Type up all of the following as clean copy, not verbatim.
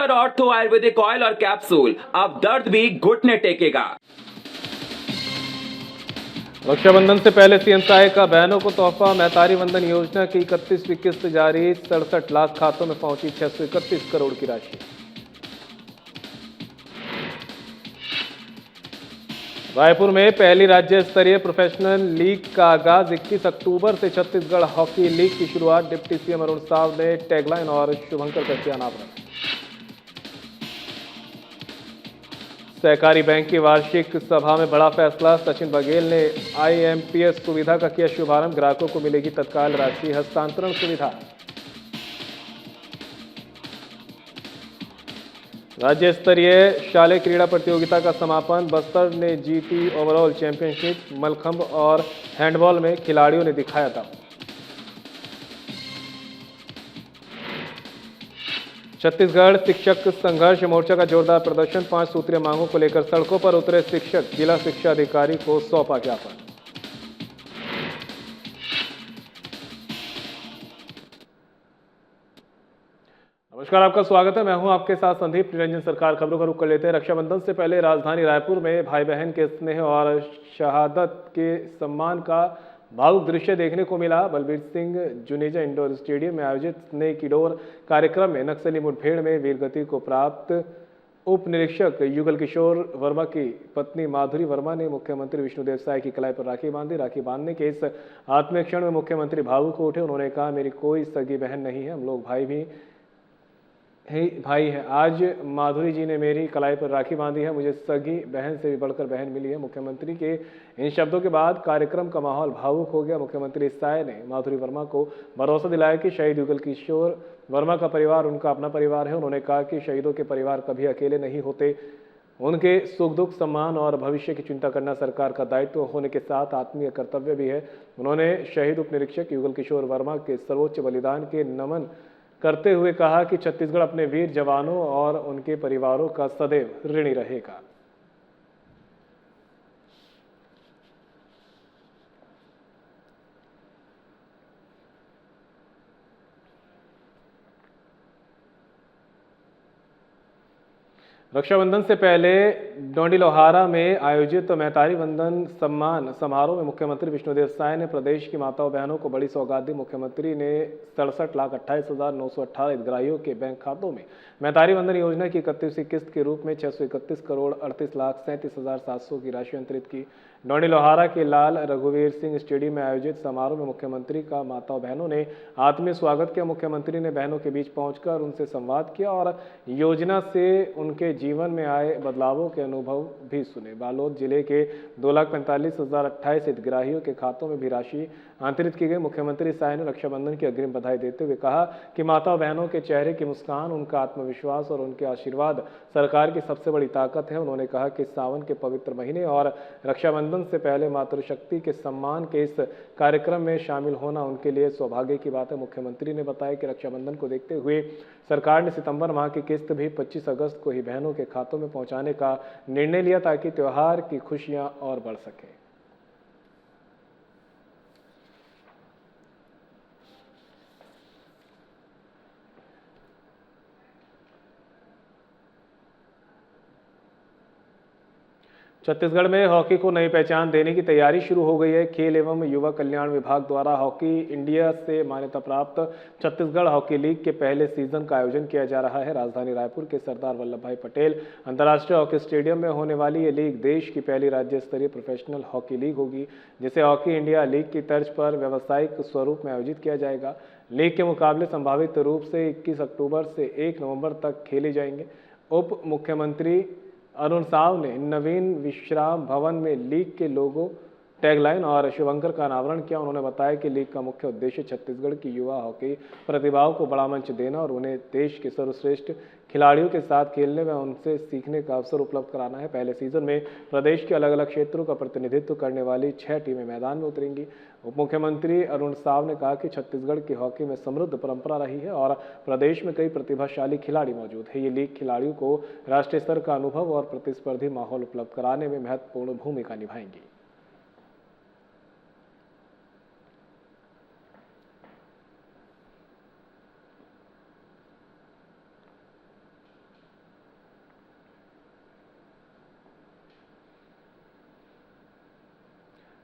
Dabur ortho Ayurvedic oil और capsule, अब दर्द भी घुटने टेकेगा। रक्षाबंधन से पहले सीएम सहाय का बहनों को तोहफा। मैतारी वंदन योजना की 31वीं किस्त जारी। 67 लाख खातों में पहुंची 631 करोड़ की राशि। रायपुर में पहली राज्य स्तरीय प्रोफेशनल लीग का आगाज। 21 अक्टूबर से छत्तीसगढ़ हॉकी लीग की शुरुआत। डिप्टी सीएम अरुण साव ने टैगलाइन और शुभंकर का किया अनावरण। सहकारी बैंक की वार्षिक सभा में बड़ा फैसला। सचिन बघेल ने आईएमपीएस सुविधा का किया शुभारंभ। ग्राहकों को मिलेगी तत्काल राशि हस्तांतरण सुविधा। राज्य स्तरीय शालेय क्रीड़ा प्रतियोगिता का समापन। बस्तर ने जीती ओवरऑल चैंपियनशिप। मलखंभ और हैंडबॉल में खिलाड़ियों ने दिखाया दम। छत्तीसगढ़ शिक्षक संघर्ष मोर्चा का जोरदार प्रदर्शन। 5 सूत्रीय मांगों को लेकर सड़कों पर उतरे शिक्षक। जिला शिक्षा अधिकारी को सौंपा ज्ञापन। नमस्कार, आपका स्वागत है। मैं हूं आपके साथ संदीप निरंजन। सरकार खबरों का रुख कर लेते हैं। रक्षाबंधन से पहले राजधानी रायपुर में भाई बहन के स्नेह और शहादत के सम्मान का भावुक दृश्य देखने को मिला। बलबीर सिंह जुनेजा इंडोर स्टेडियम में आयोजित स्नेह की डोर कार्यक्रम में नक्सली मुठभेड़ में वीरगति को प्राप्त उप निरीक्षक युगल किशोर वर्मा की पत्नी माधुरी वर्मा ने मुख्यमंत्री विष्णुदेव साय की कलाई पर राखी बांधी। राखी बांधने के इस आत्मीय क्षण में मुख्यमंत्री भावुक हो उठे। उन्होंने कहा, मेरी कोई सगी बहन नहीं है, हम लोग भाई है। आज माधुरी जी ने मेरी कलाई पर राखी बांधी है, मुझे सगी बहन से भी बढ़कर बहन मिली है। मुख्यमंत्री के इन शब्दों के बाद कार्यक्रम का माहौल भावुक हो गया। मुख्यमंत्री साय ने माधुरी वर्मा को भरोसा दिलाया कि शहीद युगल किशोर वर्मा का परिवार उनका अपना परिवार है। उन्होंने कहा कि शहीदों के परिवार कभी अकेले नहीं होते, उनके सुख दुख सम्मान और भविष्य की चिंता करना सरकार का दायित्व होने के साथ आत्मीय कर्तव्य भी है। उन्होंने शहीद उप निरीक्षक युगल किशोर वर्मा के सर्वोच्च बलिदान के नमन करते हुए कहा कि छत्तीसगढ़ अपने वीर जवानों और उनके परिवारों का सदैव ऋणी रहेगा। रक्षाबंधन से पहले डोंडीलोहारा में आयोजित मैतारी वंदन सम्मान समारोह में मुख्यमंत्री विष्णुदेव साय ने प्रदेश की माताओं बहनों को बड़ी सौगात दी। मुख्यमंत्री ने 67,28,918 हितग्राहियों के बैंक खातों में मैतारी वंदन योजना की 31वीं किस्त के रूप में 631 करोड़ 38,37,700 की राशि अंतरित की। डोंडीलोहारा के लाल रघुवीर सिंह स्टेडियम में आयोजित समारोह में मुख्यमंत्री का माताओं बहनों ने आत्मीय स्वागत किया। मुख्यमंत्री ने बहनों के बीच पहुंचकर उनसे संवाद किया और योजना से उनके जीवन में आए बदलावों के अनुभव भी सुने। बालोद जिले के 2,45,028 हितग्राहियों के खातों में भी राशि अंतरित की गई। मुख्यमंत्री साय ने रक्षाबंधन की अग्रिम बधाई देते हुए कहा कि माताओं बहनों के चेहरे की मुस्कान, उनका आत्मविश्वास और उनके आशीर्वाद सरकार की सबसे बड़ी ताकत है। उन्होंने कहा कि सावन के पवित्र महीने और रक्षाबंधन से पहले मातृशक्ति के सम्मान के इस कार्यक्रम में शामिल होना उनके लिए सौभाग्य की बात है। मुख्यमंत्री ने बताया कि रक्षाबंधन को देखते हुए सरकार ने सितंबर माह की किस्त भी 25 अगस्त को ही बहनों के खातों में पहुंचाने का निर्णय लिया ताकि त्योहार की खुशियां और बढ़ सके। छत्तीसगढ़ में हॉकी को नई पहचान देने की तैयारी शुरू हो गई है। खेल एवं युवा कल्याण विभाग द्वारा हॉकी इंडिया से मान्यता प्राप्त छत्तीसगढ़ हॉकी लीग के पहले सीजन का आयोजन किया जा रहा है। राजधानी रायपुर के सरदार वल्लभ भाई पटेल अंतर्राष्ट्रीय हॉकी स्टेडियम में होने वाली ये लीग देश की पहली राज्य स्तरीय प्रोफेशनल हॉकी लीग होगी, जिसे हॉकी इंडिया लीग की तर्ज पर व्यावसायिक स्वरूप में आयोजित किया जाएगा। लीग के मुकाबले संभावित रूप से 21 अक्टूबर से 1 नवंबर तक खेले जाएंगे। उप मुख्यमंत्री अरुण साव ने नवीन विश्राम भवन में लीग के लोगो, टैगलाइन और शुभंकर का अनावरण किया। उन्होंने बताया कि लीग का मुख्य उद्देश्य छत्तीसगढ़ की युवा हॉकी प्रतिभाओं को बड़ा मंच देना और उन्हें देश के सर्वश्रेष्ठ खिलाड़ियों के साथ खेलने व उनसे सीखने का अवसर उपलब्ध कराना है। पहले सीजन में प्रदेश के अलग अलग क्षेत्रों का प्रतिनिधित्व करने वाली 6 टीमें मैदान में उतरेंगी। उप मुख्यमंत्री अरुण साव ने कहा कि छत्तीसगढ़ की हॉकी में समृद्ध परंपरा रही है और प्रदेश में कई प्रतिभाशाली खिलाड़ी मौजूद है। ये लीग खिलाड़ियों को राष्ट्रीय स्तर का अनुभव और प्रतिस्पर्धी माहौल उपलब्ध कराने में महत्वपूर्ण भूमिका निभाएंगी।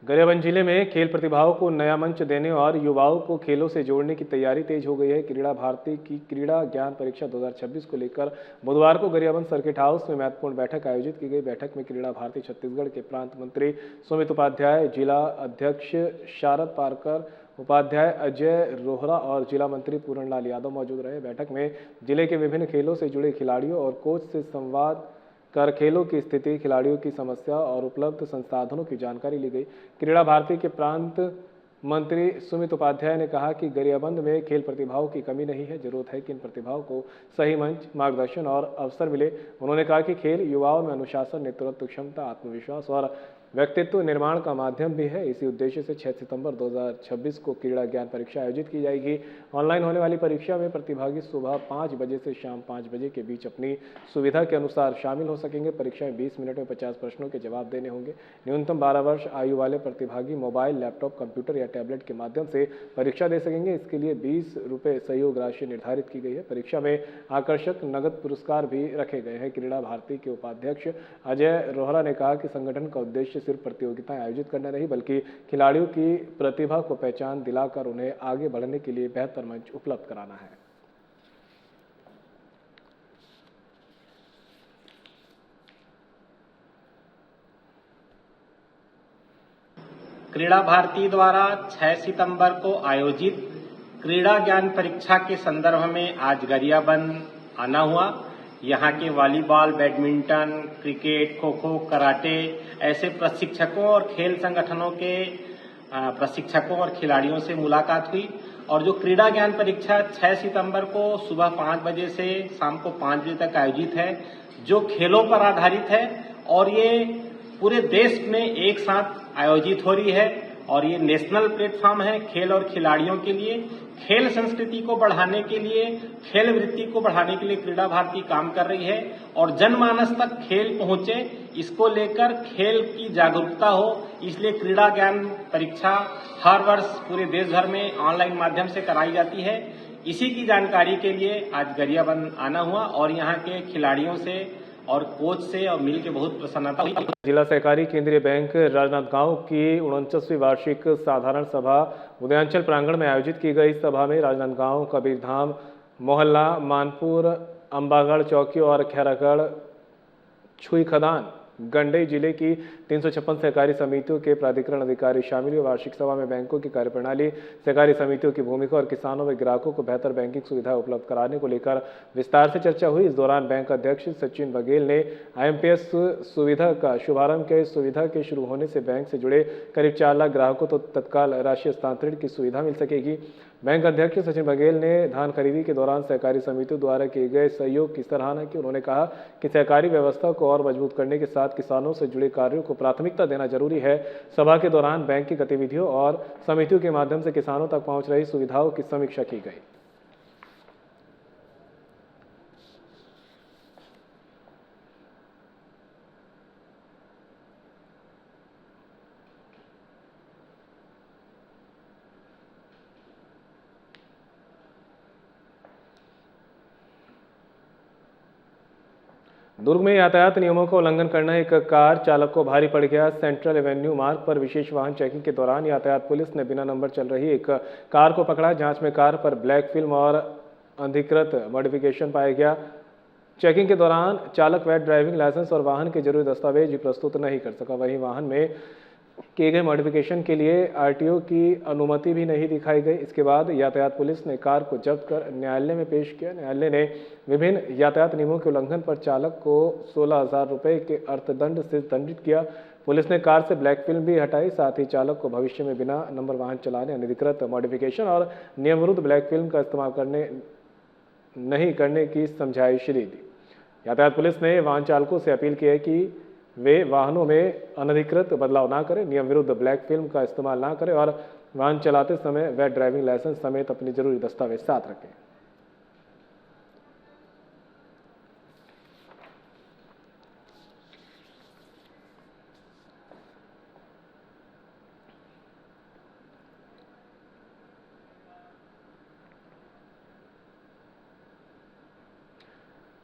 गरियाबंद जिले में खेल प्रतिभाओं को नया मंच देने और युवाओं को खेलों से जोड़ने की तैयारी तेज हो गई है। क्रीड़ा भारती की क्रीड़ा ज्ञान परीक्षा 2026 को लेकर बुधवार को गरियाबंद सर्किट हाउस में महत्वपूर्ण बैठक आयोजित की गई। बैठक में क्रीड़ा भारती छत्तीसगढ़ के प्रांत मंत्री सुमित उपाध्याय, जिला अध्यक्ष शारद पारकर, उपाध्याय अजय रोहरा और जिला मंत्री पूरणलाल यादव मौजूद रहे। बैठक में जिले के विभिन्न खेलों से जुड़े खिलाड़ियों और कोच से संवाद कर खेलों की स्थिति, खिलाड़ियों की समस्या और उपलब्ध संसाधनों की जानकारी ली गई। क्रीड़ा भारती के प्रांत मंत्री सुमित उपाध्याय ने कहा कि गरियाबंद में खेल प्रतिभाओं की कमी नहीं है, जरूरत है कि इन प्रतिभाओं को सही मंच, मार्गदर्शन और अवसर मिले। उन्होंने कहा कि खेल युवाओं में अनुशासन, नेतृत्व क्षमता, आत्मविश्वास और व्यक्तित्व निर्माण का माध्यम भी है। इसी उद्देश्य से 6 सितंबर 2026 को क्रीड़ा ज्ञान परीक्षा आयोजित की जाएगी। ऑनलाइन होने वाली परीक्षा में प्रतिभागी सुबह 5 बजे से शाम 5 बजे के बीच अपनी सुविधा के अनुसार शामिल हो सकेंगे। परीक्षा में 20 मिनट में 50 प्रश्नों के जवाब देने होंगे। न्यूनतम 12 वर्ष आयु वाले प्रतिभागी मोबाइल, लैपटॉप, कंप्यूटर या टैबलेट के माध्यम से परीक्षा दे सकेंगे। इसके लिए 20 रुपये सहयोग राशि निर्धारित की गई है। परीक्षा में आकर्षक नगद पुरस्कार भी रखे गए हैं। क्रीड़ा भारती के उपाध्यक्ष अजय रोहरा ने कहा कि संगठन का उद्देश्य सिर्फ प्रतियोगिताएं आयोजित करना नहीं, बल्कि खिलाड़ियों की प्रतिभा को पहचान दिलाकर उन्हें आगे बढ़ने के लिए बेहतर मंच उपलब्ध कराना है। क्रीड़ा भारती द्वारा 6 सितंबर को आयोजित क्रीड़ा ज्ञान परीक्षा के संदर्भ में आज गरियाबंद आना हुआ। यहाँ के volleyball, badminton, cricket, kho kho, karate ऐसे प्रशिक्षकों और खेल संगठनों के प्रशिक्षकों और खिलाड़ियों से मुलाकात हुई। और जो क्रीड़ा ज्ञान परीक्षा 6 सितंबर को सुबह 5 बजे से शाम को 5 बजे तक आयोजित है, जो खेलों पर आधारित है और ये पूरे देश में एक साथ आयोजित हो रही है और ये नेशनल प्लेटफॉर्म है खेल और खिलाड़ियों के लिए। खेल संस्कृति को बढ़ाने के लिए, खेल वृत्ति को बढ़ाने के लिए क्रीड़ा भारती काम कर रही है और जनमानस तक खेल पहुंचे, इसको लेकर खेल की जागरूकता हो, इसलिए क्रीड़ा ज्ञान परीक्षा हर वर्ष पूरे देश भर में ऑनलाइन माध्यम से कराई जाती है। इसी की जानकारी के लिए आज गरियाबंद आना हुआ और यहाँ के खिलाड़ियों से और कोच से और मिल के बहुत प्रसन्नता हुई। जिला सहकारी केंद्रीय बैंक राजनांदगांव की 49वीं वार्षिक साधारण सभा उदयांचल प्रांगण में आयोजित की गई। सभा में राजनांदगांव, कबीरधाम मोहल्ला, मानपुर, अंबागढ़ चौकी और खैरागढ़ छुई खदान गंडई जिले की 356 सहकारी समितियों के प्राधिकरण अधिकारी शामिल हुए। वार्षिक सभा में बैंकों की कार्यप्रणाली, सहकारी समितियों की भूमिका और किसानों व ग्राहकों को बेहतर बैंकिंग सुविधाएं उपलब्ध कराने को लेकर विस्तार से चर्चा हुई। इस दौरान बैंक अध्यक्ष सचिन बघेल ने IMPS सुविधा का शुभारंभ किया। इस सुविधा के शुरू होने से बैंक से जुड़े करीब 4 लाख ग्राहकों को तत्काल राशि हस्तांतरण की सुविधा मिल सकेगी। बैंक अध्यक्ष सचिन बघेल ने धान खरीदी के दौरान सहकारी समितियों द्वारा किए गए सहयोग की सराहना की। उन्होंने कहा कि सहकारी व्यवस्था को और मजबूत करने के साथ किसानों से जुड़े कार्यों को प्राथमिकता देना जरूरी है। सभा के दौरान बैंक की गतिविधियों और समितियों के माध्यम से किसानों तक पहुंच रही सुविधाओं की समीक्षा की गई। दुर्ग में यातायात नियमों का उल्लंघन करना एक कार चालक को भारी पड़ गया। सेंट्रल एवेन्यू मार्ग पर विशेष वाहन चेकिंग के दौरान यातायात पुलिस ने बिना नंबर चल रही एक कार को पकड़ा। जांच में कार पर ब्लैक फिल्म और अनधिकृत मॉडिफिकेशन पाया गया। चेकिंग के दौरान चालक वैध ड्राइविंग लाइसेंस और वाहन के जरूरी दस्तावेज भी प्रस्तुत नहीं कर सका। वहीं वाहन में किए गए मॉडिफिकेशन के लिए RTO की अनुमति भी नहीं दिखाई गई। इसके बाद यातायात पुलिस ने कार को जब्त कर न्यायालय में पेश किया। न्यायालय ने विभिन्न यातायात नियमों के उल्लंघन पर चालक को 16,000 रुपये के अर्थदंड से दंडित किया। पुलिस ने कार से ब्लैक फिल्म भी हटाई। साथ ही चालक को भविष्य में बिना नंबर वाहन चलाने, अनधिकृत मॉडिफिकेशन और नियम विरुद्ध ब्लैक फिल्म का इस्तेमाल नहीं करने की समझाइश दी। यातायात पुलिस ने वाहन चालकों से अपील की है कि वे वाहनों में अनधिकृत बदलाव ना करें, नियम विरुद्ध ब्लैक फिल्म का इस्तेमाल ना करें और वाहन चलाते समय वैध ड्राइविंग लाइसेंस समेत अपने जरूरी दस्तावेज साथ रखें।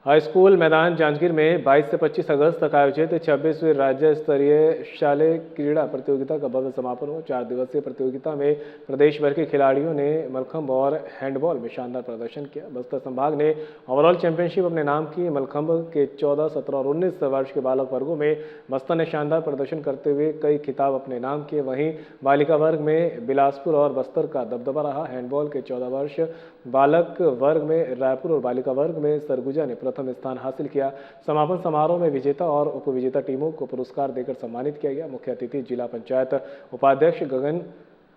हाई स्कूल मैदान जांजगीर में 22 से 25 अगस्त तक आयोजित 26वीं राज्य स्तरीय शालेय क्रीड़ा प्रतियोगिता का भव्य समापन हुआ। 4 दिवसीय प्रतियोगिता में प्रदेश भर के खिलाड़ियों ने मलखंब और हैंडबॉल में शानदार प्रदर्शन किया। बस्तर संभाग ने ओवरऑल चैंपियनशिप अपने नाम की। मलखंब के 14, 17 और 19 वर्ष के बालक वर्गों में बस्तर ने शानदार प्रदर्शन करते हुए कई खिताब अपने नाम किए। वहीं बालिका वर्ग में बिलासपुर और बस्तर का दबदबा रहा। हैंडबॉल के 14 वर्ष बालक वर्ग में रायपुर और बालिका वर्ग में सरगुजा ने प्रथम स्थान हासिल किया। समापन समारोह में विजेता और उपविजेता टीमों को पुरस्कार देकर सम्मानित किया गया। मुख्य अतिथि जिला पंचायत उपाध्यक्ष गगन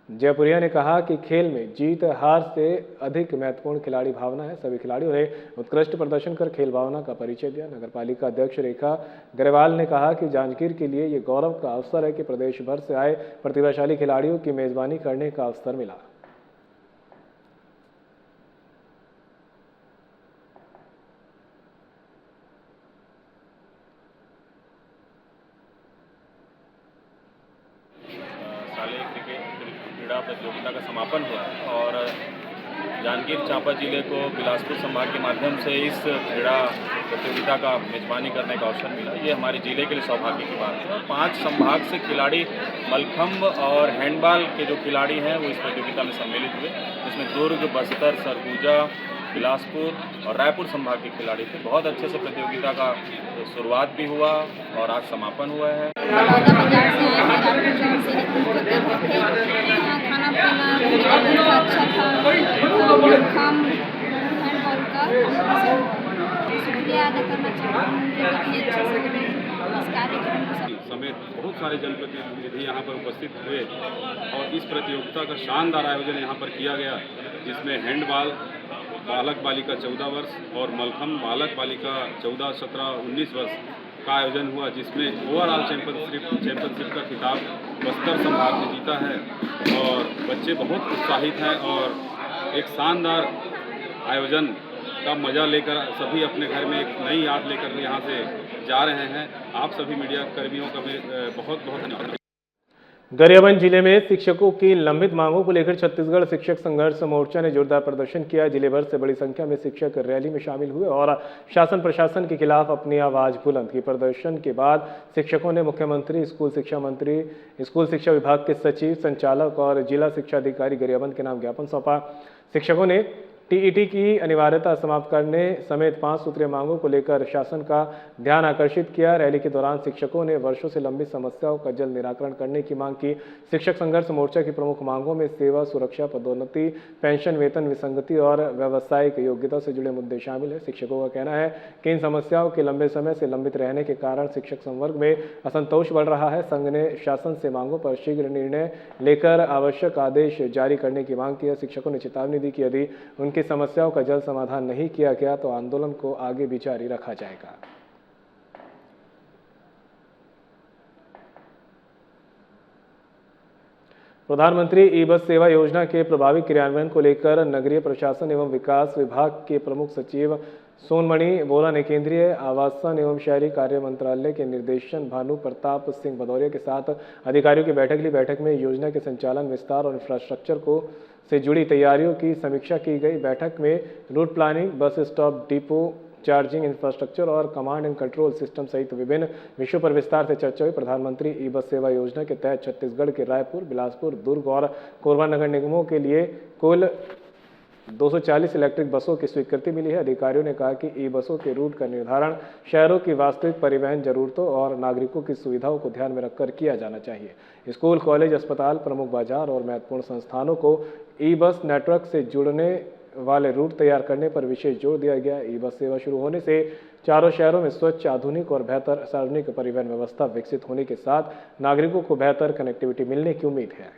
जयपुरिया ने कहा कि खेल में जीत हार से अधिक महत्वपूर्ण खिलाड़ी भावना है। सभी खिलाड़ियों ने उत्कृष्ट प्रदर्शन कर खेल भावना का परिचय दिया। नगरपालिका अध्यक्ष रेखा गरेवाल ने कहा कि जांजगीर के लिए ये गौरव का अवसर है कि प्रदेश भर से आए प्रतिभाशाली खिलाड़ियों की मेजबानी करने का अवसर मिला। शालेय क्रीड़ा प्रतियोगिता का समापन हुआ और जांजगीर चांपा जिले को बिलासपुर संभाग के माध्यम से इस क्रीड़ा प्रतियोगिता का मेजबानी करने का अवसर मिला। ये हमारे जिले के लिए सौभाग्य की बात है। 5 संभाग से खिलाड़ी मलखंब और हैंडबॉल के जो खिलाड़ी हैं वो इस प्रतियोगिता में सम्मिलित हुए, जिसमें दुर्ग, बस्तर, सरगुजा, बिलासपुर और रायपुर संभाग के खिलाड़ी थे। बहुत अच्छे से प्रतियोगिता का शुरुआत भी हुआ और आज समापन हुआ है। बड़ौदा बाजार से आए हैं, रायपुर शहर से निकल कर गए थे। यहाँ खाना पीना व्यवस्था अच्छा था। मलखंब हैंडबॉल का शुक्रिया अदा करना चाहता हूँ कि इतनी अच्छे से इस कार्यक्रम को समेत बहुत सारे जनप्रतिनिधि यहाँ पर उपस्थित हुए और इस प्रतियोगिता का शानदार आयोजन यहाँ पर किया गया, जिसमें हैंडबॉल बालक बालिका 14 वर्ष और मलखंब बालक बालिका 14, 17, 19 वर्ष का आयोजन हुआ, जिसमें ओवरऑल चैंपियनशिप का खिताब बस्तर संभाग ने जीता है और बच्चे बहुत उत्साहित हैं और एक शानदार आयोजन का मजा लेकर सभी अपने घर में एक नई याद लेकर यहाँ से जा रहे हैं। आप सभी मीडिया कर्मियों का भी बहुत बहुत धन्यवाद। गरियाबंद जिले में शिक्षकों की लंबित मांगों को लेकर छत्तीसगढ़ शिक्षक संघर्ष मोर्चा ने जोरदार प्रदर्शन किया। जिले भर से बड़ी संख्या में शिक्षक रैली में शामिल हुए और शासन प्रशासन के खिलाफ अपनी आवाज बुलंद की। प्रदर्शन के बाद शिक्षकों ने मुख्यमंत्री, स्कूल शिक्षा मंत्री, स्कूल शिक्षा विभाग के सचिव, संचालक और जिला शिक्षा अधिकारी गरियाबंद के नाम ज्ञापन सौंपा। शिक्षकों ने टीईटी की अनिवार्यता समाप्त करने समेत 5 सूत्रीय मांगों को लेकर शासन का ध्यान आकर्षित किया। रैली के दौरान शिक्षकों ने वर्षों से लंबित समस्याओं का जल्द निराकरण करने की मांग की। शिक्षक संघर्ष मोर्चा की प्रमुख मांगों में सेवा सुरक्षा, पदोन्नति, पेंशन, वेतन विसंगति और व्यावसायिक योग्यता से जुड़े मुद्दे शामिल हैं। शिक्षकों का कहना है कि इन समस्याओं के लंबे समय से लंबित रहने के कारण शिक्षक संवर्ग में असंतोष बढ़ रहा है। संघ ने शासन से मांगों पर शीघ्र निर्णय लेकर आवश्यक आदेश जारी करने की मांग की। शिक्षकों ने चेतावनी दी कि यदि उनकी समस्याओं का जल्द समाधान नहीं किया गया तो आंदोलन को आगे भी जारी रखा जाएगा। प्रधानमंत्री ई बस सेवा योजना के प्रभावी क्रियान्वयन को लेकर नगरीय प्रशासन एवं विकास विभाग के प्रमुख सचिव सोनमणि बोरा ने केंद्रीय आवासन एवं शहरी कार्य मंत्रालय के निर्देशन भानु प्रताप सिंह भदौरिया के साथ अधिकारियों की बैठक ली। बैठक में योजना के संचालन, विस्तार और इंफ्रास्ट्रक्चर को से जुड़ी तैयारियों की समीक्षा की गई। बैठक में route planning, bus stop, depot, charging infrastructure और कमांड एंड कंट्रोल सिस्टम सहित विभिन्न विषयों पर विस्तार से चर्चा हुई। प्रधानमंत्री ई बस सेवा योजना के तहत छत्तीसगढ़ के रायपुर, बिलासपुर, दुर्ग और कोरबा नगर निगमों के लिए कुल 240 इलेक्ट्रिक बसों की स्वीकृति मिली है। अधिकारियों ने कहा कि ई बसों के रूट का निर्धारण शहरों की वास्तविक परिवहन जरूरतों और नागरिकों की सुविधाओं को ध्यान में रखकर किया जाना चाहिए। स्कूल, कॉलेज, अस्पताल, प्रमुख बाजार और महत्वपूर्ण संस्थानों को ई बस नेटवर्क से जुड़ने वाले रूट तैयार करने पर विशेष जोर दिया गया। ई बस सेवा शुरू होने से चारों शहरों में स्वच्छ, आधुनिक और बेहतर सार्वजनिक परिवहन व्यवस्था विकसित होने के साथ नागरिकों को बेहतर कनेक्टिविटी मिलने की उम्मीद है।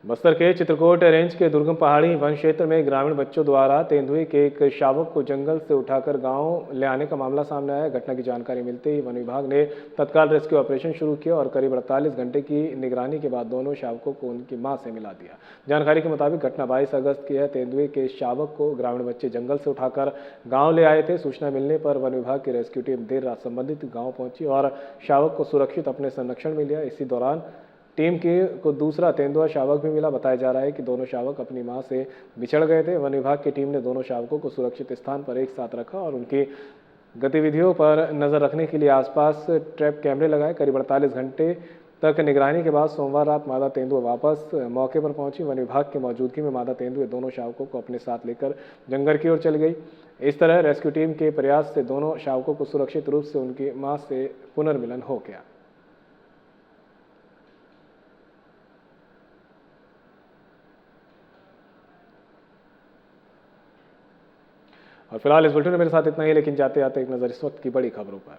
बस्तर के चित्रकूट रेंज के दुर्गम पहाड़ी वन क्षेत्र में ग्रामीण बच्चों द्वारा तेंदुए के एक शावक को जंगल से उठाकर गांव ले आने का मामला सामने आया। घटना की जानकारी मिलते ही वन विभाग ने तत्काल रेस्क्यू ऑपरेशन शुरू किया और करीब 48 घंटे की निगरानी के बाद दोनों शावकों को उनकी मां से मिला दिया। जानकारी के मुताबिक घटना 22 अगस्त की है। तेंदुए के शावक को ग्रामीण बच्चे जंगल से उठाकर गाँव ले आए थे। सूचना मिलने पर वन विभाग की रेस्क्यू टीम देर रात संबंधित गाँव पहुंची और शावक को सुरक्षित अपने संरक्षण में लिया। इसी दौरान टीम को दूसरा तेंदुआ शावक भी मिला। बताया जा रहा है कि दोनों शावक अपनी मां से बिछड़ गए थे। वन विभाग की टीम ने दोनों शावकों को सुरक्षित स्थान पर एक साथ रखा और उनकी गतिविधियों पर नजर रखने के लिए आसपास ट्रैप कैमरे लगाए। करीब 48 घंटे तक निगरानी के बाद सोमवार रात मादा तेंदुआ वापस मौके पर पहुंची। वन विभाग की मौजूदगी में मादा तेंदुए दोनों शावकों को अपने साथ लेकर जंगल की ओर चल गई। इस तरह रेस्क्यू टीम के प्रयास से दोनों शावकों को सुरक्षित रूप से उनकी मां से पुनर्मिलन हो गया। और फिलहाल इस बुलेटिन में मेरे साथ इतना ही, लेकिन जाते आते एक नज़र इस वक्त की बड़ी खबरों पर।